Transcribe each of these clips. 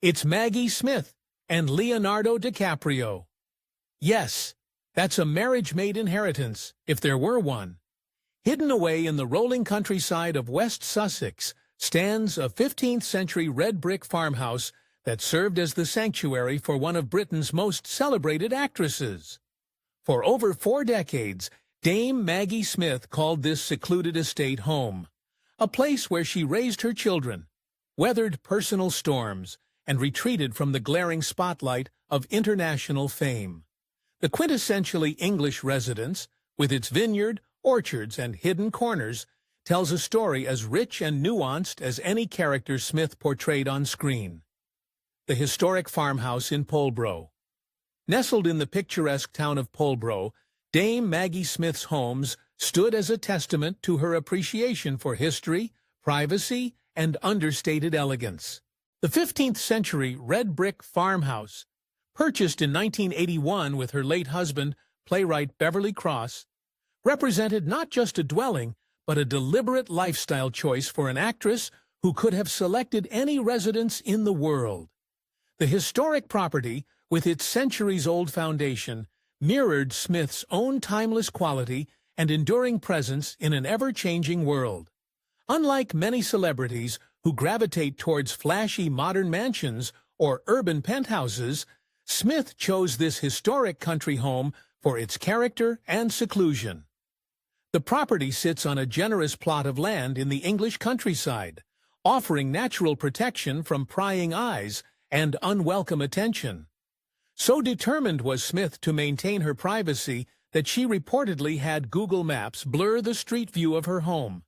It's Maggie Smith and Leonardo DiCaprio. Yes, that's a marriage-made inheritance, if there were one. Hidden away in the rolling countryside of West Sussex stands a 15th-century red brick farmhouse that served as the sanctuary for one of Britain's most celebrated actresses. For over 4 decades, Dame Maggie Smith called this secluded estate home, a place where she raised her children, weathered personal storms, and retreated from the glaring spotlight of international fame. The quintessentially English residence, with its vineyard, orchards, and hidden corners, tells a story as rich and nuanced as any character Smith portrayed on screen. The historic farmhouse in Polbro. Nestled in the picturesque town of Polbro, Dame Maggie Smith's homes stood as a testament to her appreciation for history, privacy, and understated elegance. The 15th-century red brick farmhouse, purchased in 1981 with her late husband, playwright Beverly Cross, represented not just a dwelling, but a deliberate lifestyle choice for an actress who could have selected any residence in the world. The historic property, with its centuries-old foundation, mirrored Smith's own timeless quality and enduring presence in an ever-changing world. Unlike many celebrities who gravitate towards flashy modern mansions or urban penthouses, Smith chose this historic country home for its character and seclusion. The property sits on a generous plot of land in the English countryside, offering natural protection from prying eyes and unwelcome attention. So determined was Smith to maintain her privacy that she reportedly had Google Maps blur the street view of her home,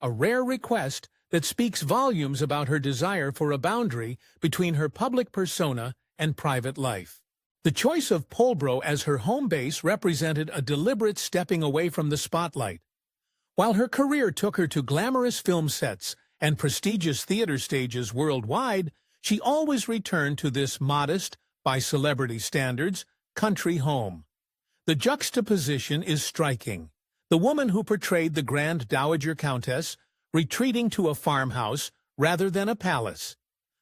a rare request that speaks volumes about her desire for a boundary between her public persona and private life. The choice of Polbro as her home base represented a deliberate stepping away from the spotlight. While her career took her to glamorous film sets and prestigious theater stages worldwide, she always returned to this modest, by celebrity standards, country home. The juxtaposition is striking. The woman who portrayed the Grand Dowager Countess retreating to a farmhouse rather than a palace.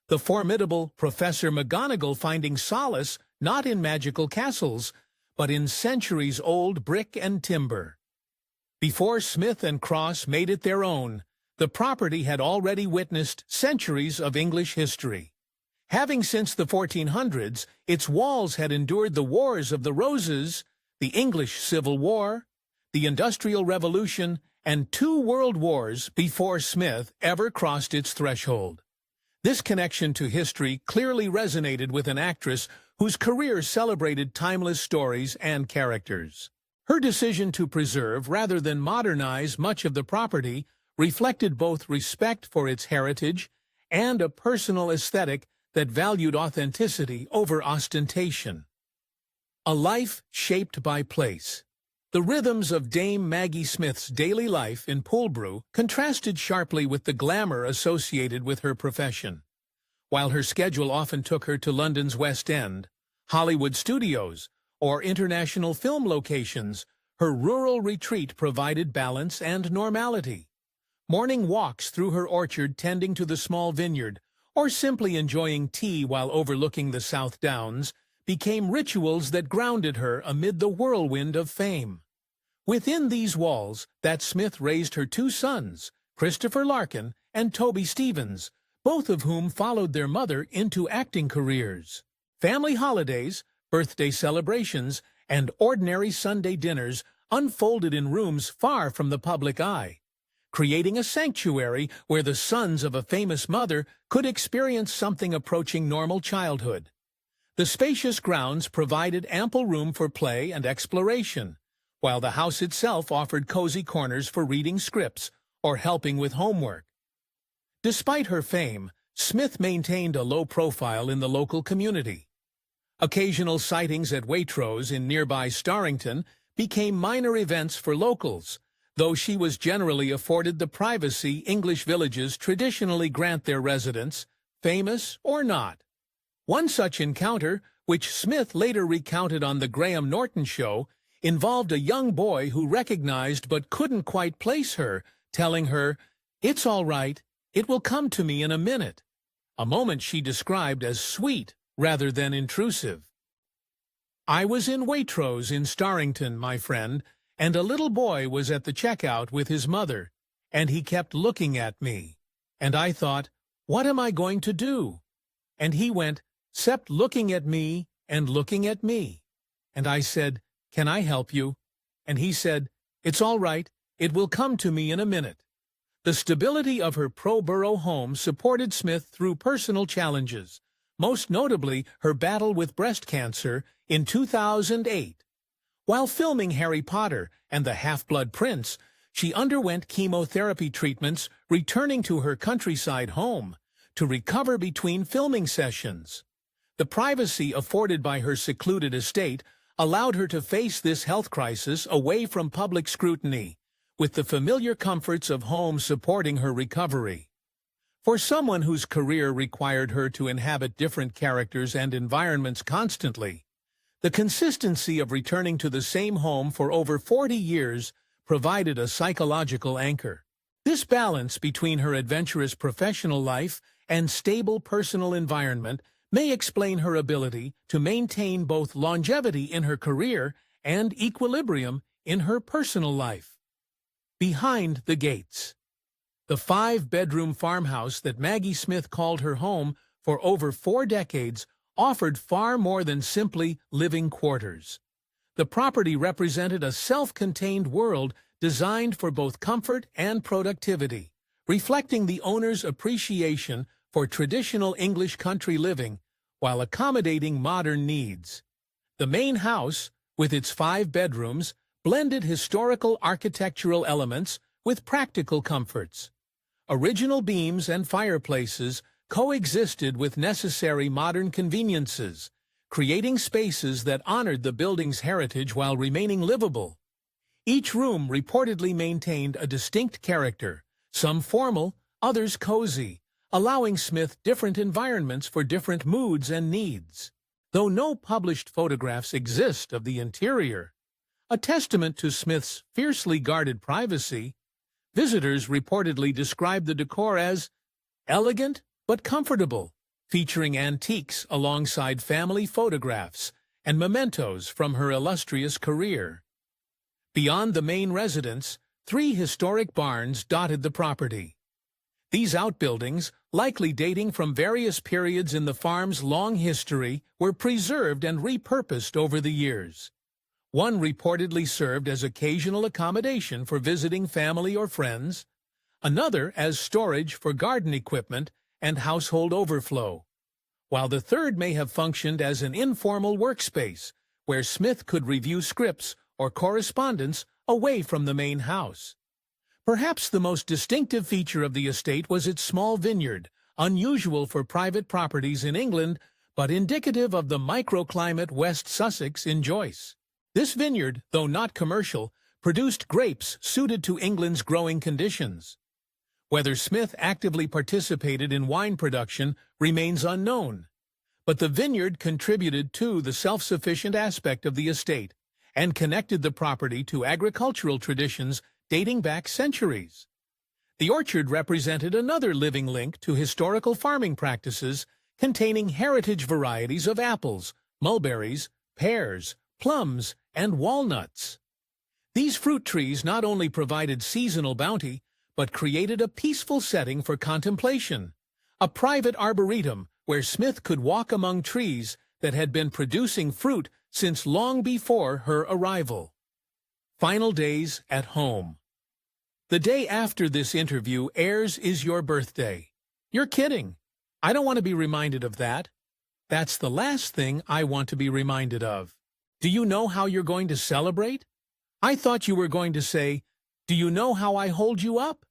The formidable Professor McGonagall finding solace not in magical castles, but in centuries-old brick and timber. Before Smith and Cross made it their own, the property had already witnessed centuries of English history. Having since the 1400s, its walls had endured the Wars of the Roses, the English Civil War, the Industrial Revolution, and 2 world wars before Smith ever crossed its threshold. This connection to history clearly resonated with an actress whose career celebrated timeless stories and characters. Her decision to preserve rather than modernize much of the property reflected both respect for its heritage and a personal aesthetic that valued authenticity over ostentation. A life shaped by place. The rhythms of Dame Maggie Smith's daily life in Polbro contrasted sharply with the glamour associated with her profession. While her schedule often took her to London's West End, Hollywood studios, or international film locations, her rural retreat provided balance and normality. Morning walks through her orchard tending to the small vineyard, or simply enjoying tea while overlooking the South Downs, became rituals that grounded her amid the whirlwind of fame. Within these walls, that Smith raised her 2 sons, Christopher Larkin and Toby Stevens, both of whom followed their mother into acting careers. Family holidays, birthday celebrations, and ordinary Sunday dinners unfolded in rooms far from the public eye, creating a sanctuary where the sons of a famous mother could experience something approaching normal childhood. The spacious grounds provided ample room for play and exploration, while the house itself offered cozy corners for reading scripts or helping with homework. Despite her fame, Smith maintained a low profile in the local community. Occasional sightings at Waitrose in nearby Starrington became minor events for locals, though she was generally afforded the privacy English villages traditionally grant their residents, famous or not. One such encounter, which Smith later recounted on The Graham Norton Show, involved a young boy who recognized but couldn't quite place her, telling her, "It's all right, it will come to me in a minute." a moment she described as sweet rather than intrusive. "I was in Waitrose in Starrington, my friend, and a little boy was at the checkout with his mother, and he kept looking at me. And I thought, what am I going to do? And he sept looking at me and looking at me. And I said, can I help you? And he said, it's all right, it will come to me in a minute." The stability of her Polbro home supported Smith through personal challenges, most notably her battle with breast cancer in 2008. While filming Harry Potter and the Half-Blood Prince, she underwent chemotherapy treatments, returning to her countryside home to recover between filming sessions. The privacy afforded by her secluded estate allowed her to face this health crisis away from public scrutiny, with the familiar comforts of home supporting her recovery. For someone whose career required her to inhabit different characters and environments constantly, the consistency of returning to the same home for over 40 years provided a psychological anchor. This balance between her adventurous professional life and stable personal environment may explain her ability to maintain both longevity in her career and equilibrium in her personal life. Behind the gates. The 5-bedroom farmhouse that Maggie Smith called her home for over 4 decades offered far more than simply living quarters. The property represented a self-contained world designed for both comfort and productivity, reflecting the owner's appreciation for traditional English country living while accommodating modern needs. The main house, with its 5 bedrooms, blended historical architectural elements with practical comforts. Original beams and fireplaces coexisted with necessary modern conveniences, creating spaces that honored the building's heritage while remaining livable. Each room reportedly maintained a distinct character, some formal, others cozy, allowing Smith different environments for different moods and needs. Though no published photographs exist of the interior, a testament to Smith's fiercely guarded privacy, visitors reportedly described the decor as elegant but comfortable, featuring antiques alongside family photographs and mementos from her illustrious career. Beyond the main residence, 3 historic barns dotted the property. These outbuildings, likely dating from various periods in the farm's long history, were preserved and repurposed over the years. One reportedly served as occasional accommodation for visiting family or friends, another as storage for garden equipment and household overflow, while the third may have functioned as an informal workspace where Smith could review scripts or correspondence away from the main house. Perhaps the most distinctive feature of the estate was its small vineyard, unusual for private properties in England, but indicative of the microclimate West Sussex enjoys. This vineyard, though not commercial, produced grapes suited to England's growing conditions. Whether Smith actively participated in wine production remains unknown, but the vineyard contributed to the self-sufficient aspect of the estate and connected the property to agricultural traditions dating back centuries. The orchard represented another living link to historical farming practices, containing heritage varieties of apples, mulberries, pears, plums, and walnuts. These fruit trees not only provided seasonal bounty, but created a peaceful setting for contemplation, a private arboretum where Smith could walk among trees that had been producing fruit since long before her arrival. Final days at home. The day after this interview airs is your birthday. You're kidding. I don't want to be reminded of that. That's the last thing I want to be reminded of. Do you know how you're going to celebrate? I thought you were going to say, do you know how I hold you up?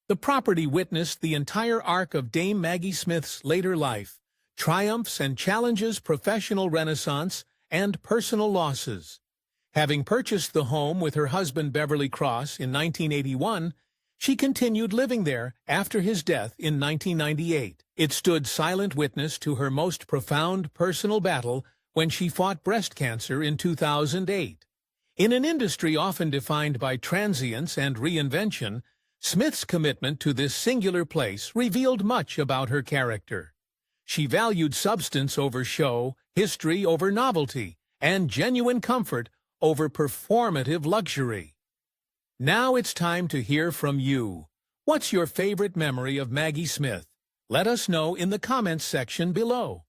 The property witnessed the entire arc of Dame Maggie Smith's later life, triumphs and challenges, professional renaissance, and personal losses. Having purchased the home with her husband Beverly Cross in 1981, she continued living there after his death in 1998. It stood silent witness to her most profound personal battle when she fought breast cancer in 2008. In an industry often defined by transience and reinvention, Smith's commitment to this singular place revealed much about her character. She valued substance over show, history over novelty, and genuine comfort over performative luxury. Now it's time to hear from you. What's your favorite memory of Maggie Smith? Let us know in the comments section below.